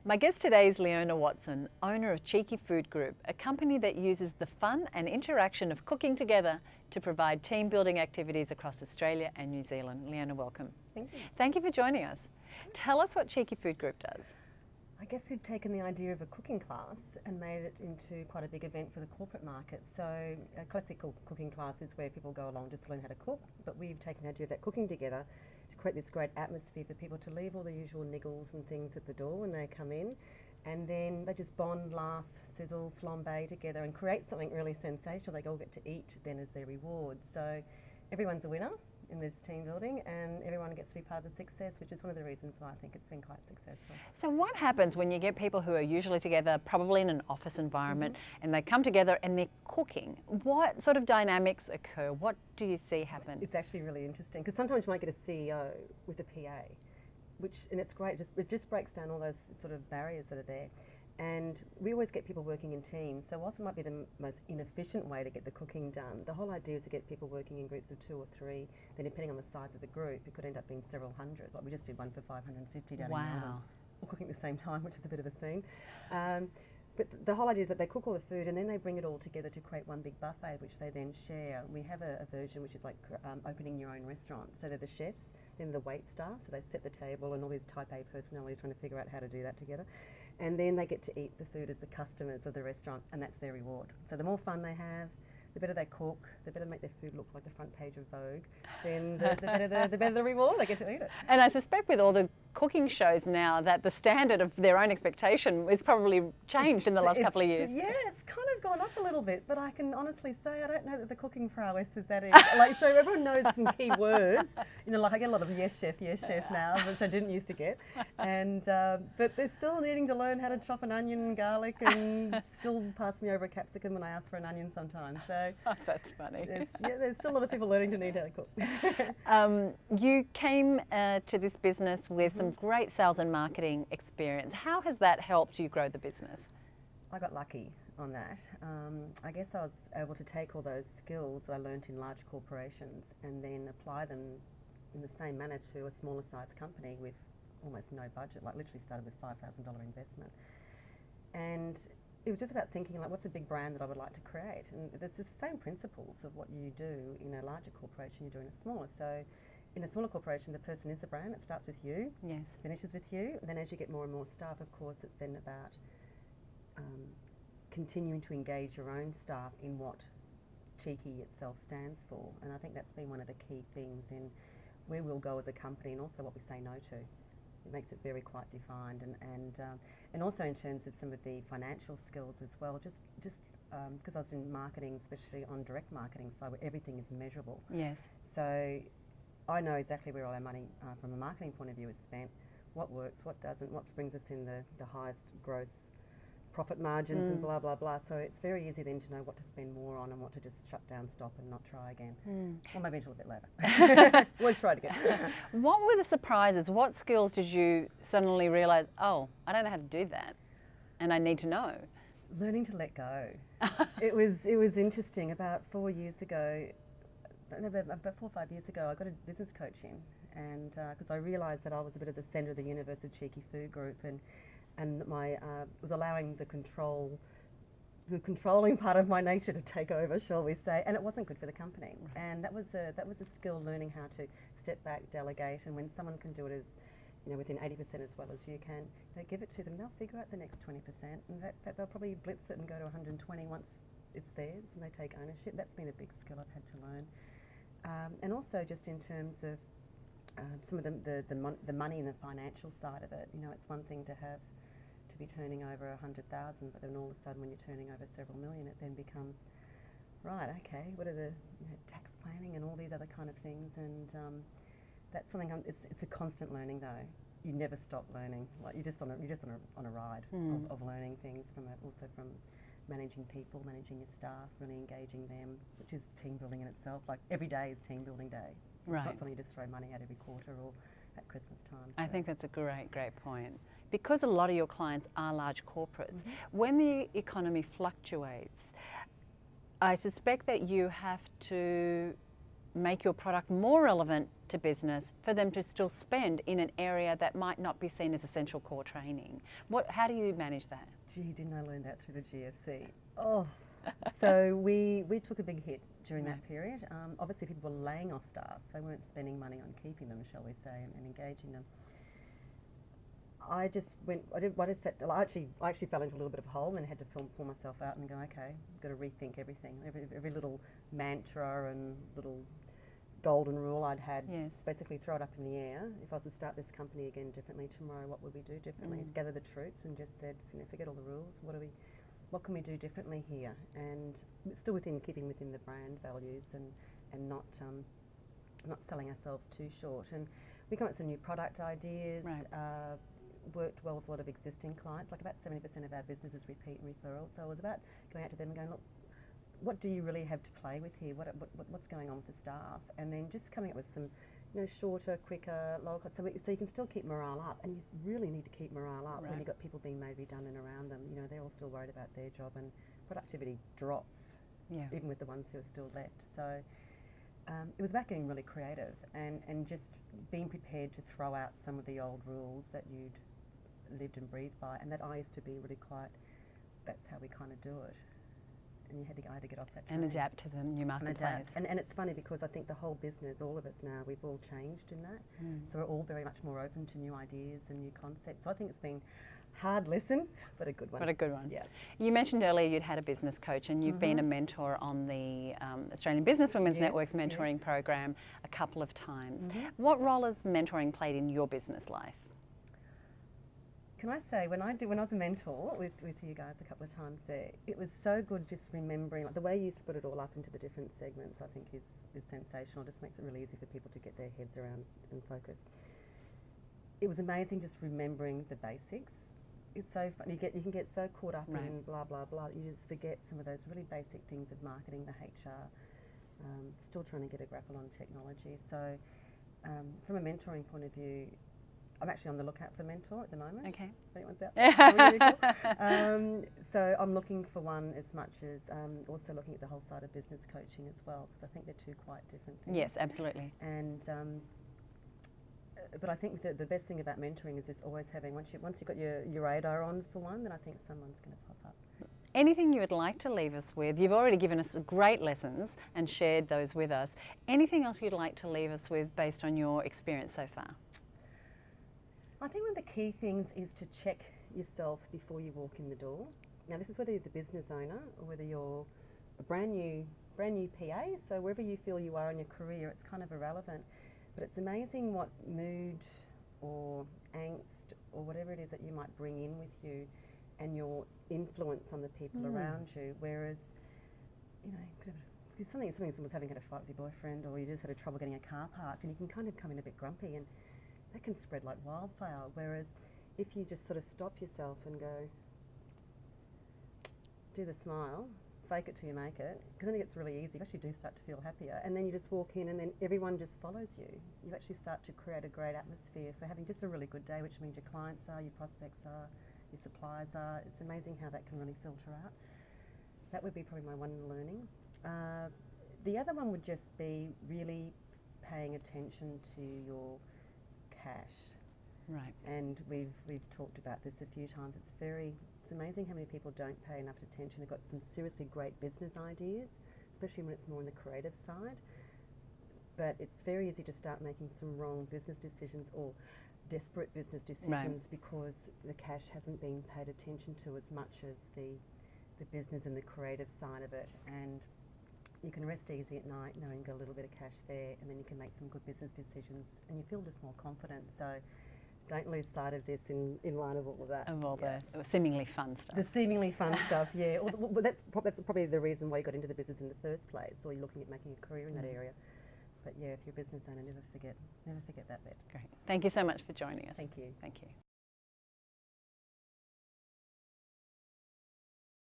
My guest today is Leona Watson, owner of Cheeky Food Group, a company that uses the fun and interaction of cooking together to provide team building activities across Australia and New Zealand. Leona, welcome. Thank you. Thank you for joining us. Tell us what Cheeky Food Group does. I guess we've taken the idea of a cooking class and made it into quite a big event for the corporate market. So a classical cooking class is where people go along just to learn how to cook, but we've taken the idea of that cooking together to create this great atmosphere for people to leave all the usual niggles and things at the door when they come in, and then they just bond, laugh, sizzle, flambe together and create something really sensational they all get to eat then as their reward. So everyone's a winner in this team building and everyone gets to be part of the success, which is one of the reasons why I think it's been quite successful. So what happens when you get people who are usually together, probably in an office environment, and they come together and they're cooking? What sort of dynamics occur? What do you see happen? It's actually really interesting because sometimes you might get a CEO with a PA, and it's great, it just breaks down all those sort of barriers that are there. And we always get people working in teams, so whilst it might be the most inefficient way to get the cooking done, the whole idea is to get people working in groups of 2 or 3, then depending on the size of the group, it could end up being several hundred. Like we just did one for 550 down in Melbourne, all cooking at the same time, which is a bit of a scene. But the whole idea is that they cook all the food and then they bring it all together to create one big buffet, which they then share. We have a version which is like opening your own restaurant. So they're the chefs, then the wait staff, so they set the table and all these type A personalities trying to figure out how to do that together. And then they get to eat the food as the customers of the restaurant, and that's their reward. So the more fun they have, the better they cook, the better they make their food look like the front page of Vogue, then the better the reward, they get to eat it. And I suspect with all the cooking shows now that the standard of their own expectation is probably changed in the last couple of years. Yeah, it's kind of gone up a little bit, but I can honestly say I don't know that the cooking prowess is that like, so everyone knows some key words. You know, like I get a lot of yes chef now, which I didn't used to get. And but they're still needing to learn how to chop an onion and garlic and still pass me over a capsicum when I ask for an onion sometimes. So that's funny. There's still a lot of people learning to need how to cook. You came to this business with some great sales and marketing experience. How has that helped you grow the business? I got lucky on that. I guess I was able to take all those skills that I learnt in large corporations and then apply them in the same manner to a smaller sized company with almost no budget, like literally started with $5,000 investment. And it was just about thinking, like, what's a big brand that I would like to create? And there's the same principles of what you do in a larger corporation you do in a smaller. So in a smaller corporation, the person is the brand. It starts with you, yes, finishes with you. And then as you get more and more staff, of course, it's then about continuing to engage your own staff in what Cheeky itself stands for. And I think that's been one of the key things in where we'll go as a company and also what we say no to. It makes it very quite defined, and also in terms of some of the financial skills as well. Just because I was in marketing, especially on direct marketing side, where everything is measurable. Yes. So I know exactly where all our money, from a marketing point of view, is spent. What works, what doesn't, what brings us in the highest gross profit margins and blah blah blah. So it's very easy then to know what to spend more on and what to just shut down, stop, and not try again. Or maybe until a bit later. Always try it again. What were the surprises? What skills did you suddenly realise, oh, I don't know how to do that and I need to know? Learning to let go. It was interesting. About 4 years ago, about 4 or 5 years ago, I got a business coach in, and because I realised that I was a bit of the centre of the universe of Cheeky Food Group, and my was allowing the controlling part of my nature to take over, shall we say, and it wasn't good for the company. Right. And that was a skill, learning how to step back, delegate, and when someone can do it as, you know, within 80% as well as you can, give it to them. They'll figure out the next 20%, and they'll probably blitz it and go to 120 once it's theirs, and they take ownership. That's been a big skill I've had to learn, and also just in terms of some of the money and the financial side of it. You know, it's one thing to be turning over 100,000, but then all of a sudden when you're turning over several million, it then becomes, right, okay, what are the tax planning and all these other kind of things, and that's something. It's a constant learning though. You never stop learning. Like you're just on a ride of learning things also from managing people, managing your staff, really engaging them, which is team building in itself. Like every day is team building day. Right. It's not something you just throw money at every quarter or at Christmas time. So. I think that's a great point. Because a lot of your clients are large corporates, when the economy fluctuates, I suspect that you have to make your product more relevant to business for them to still spend in an area that might not be seen as essential core training? How do you manage that? Gee, didn't I learn that through the GFC? Oh, so we took a big hit during that period. Obviously, people were laying off staff. They weren't spending money on keeping them, shall we say, and engaging them. I just went. I actually fell into a little bit of a hole and had to pull myself out and go, okay, I've got to rethink everything. Every little mantra and little golden rule I'd had, basically throw it up in the air. If I was to start this company again differently tomorrow, what would we do differently? Gather the troops and just said, forget all the rules. What can we do differently here? And still keeping within the brand values and not selling ourselves too short. And we come up with some new product ideas. Worked well with a lot of existing clients. Like about 70% of our business is repeat and referral. So it was about going out to them and going, look, what do you really have to play with here? What's going on with the staff? And then just coming up with some, shorter, quicker, lower cost. So you can still keep morale up, and you really need to keep morale up when you've got people being made redundant around them. They're all still worried about their job, and productivity drops, even with the ones who are still left. So it was about getting really creative and just being prepared to throw out some of the old rules that you'd lived and breathed by, and that I used to be really quite, that's how we kind of do it. And I had to get off that train. And adapt to the new marketplace. And it's funny because I think the whole business, all of us now, we've all changed in that. So we're all very much more open to new ideas and new concepts. So I think it's been a hard lesson, but a good one. But a good one. Yeah. You mentioned earlier you'd had a business coach, and you've been a mentor on the Australian Business Women's Network's mentoring program a couple of times. What role has mentoring played in your business life? Can I say, when I was a mentor with you guys a couple of times there, it was so good just remembering, like the way you split it all up into the different segments, I think is sensational. It just makes it really easy for people to get their heads around and focus. It was amazing just remembering the basics. It's so fun. You can get so caught up in blah, blah, blah, you just forget some of those really basic things of marketing, the HR, still trying to get a grapple on technology. So from a mentoring point of view, I'm actually on the lookout for a mentor at the moment. Okay. If anyone's out there. So I'm looking for one as much as also looking at the whole side of business coaching as well, because I think they're two quite different things. Yes, absolutely. And but I think the best thing about mentoring is just always having, once you've got your radar on for one, then I think someone's going to pop up. Anything you would like to leave us with? You've already given us great lessons and shared those with us. Anything else you'd like to leave us with based on your experience so far? I think one of the key things is to check yourself before you walk in the door. Now, this is whether you're the business owner or whether you're a brand new PA. So wherever you feel you are in your career, it's kind of irrelevant. But it's amazing what mood or angst or whatever it is that you might bring in with you, and your influence on the people around you. Whereas, if someone's having had a fight with your boyfriend, or you just had trouble getting a car park, and you can kind of come in a bit grumpy, and that can spread like wildfire. Whereas if you just sort of stop yourself and go, do the smile, fake it till you make it, because then it gets really easy. You actually do start to feel happier, and then you just walk in and then everyone just follows you. You actually start to create a great atmosphere for having just a really good day, which means your clients are, your prospects are, your suppliers are. It's amazing how that can really filter out. That would be probably my one learning. The other one would just be really paying attention to your cash. Right. And we've talked about this a few times. It's amazing how many people don't pay enough attention. They've got some seriously great business ideas, especially when it's more on the creative side. But it's very easy to start making some wrong business decisions or desperate business decisions because the cash hasn't been paid attention to as much as the business and the creative side of it. And you can rest easy at night knowing you've got a little bit of cash there, and then you can make some good business decisions and you feel just more confident. So don't lose sight of this in line of all of that. Of all the seemingly fun stuff. The seemingly fun stuff, yeah. Well, that's probably the reason why you got into the business in the first place, or you're looking at making a career in that area. But yeah, if you're a business owner, never forget that bit. Great. Thank you so much for joining us. Thank you. Thank you.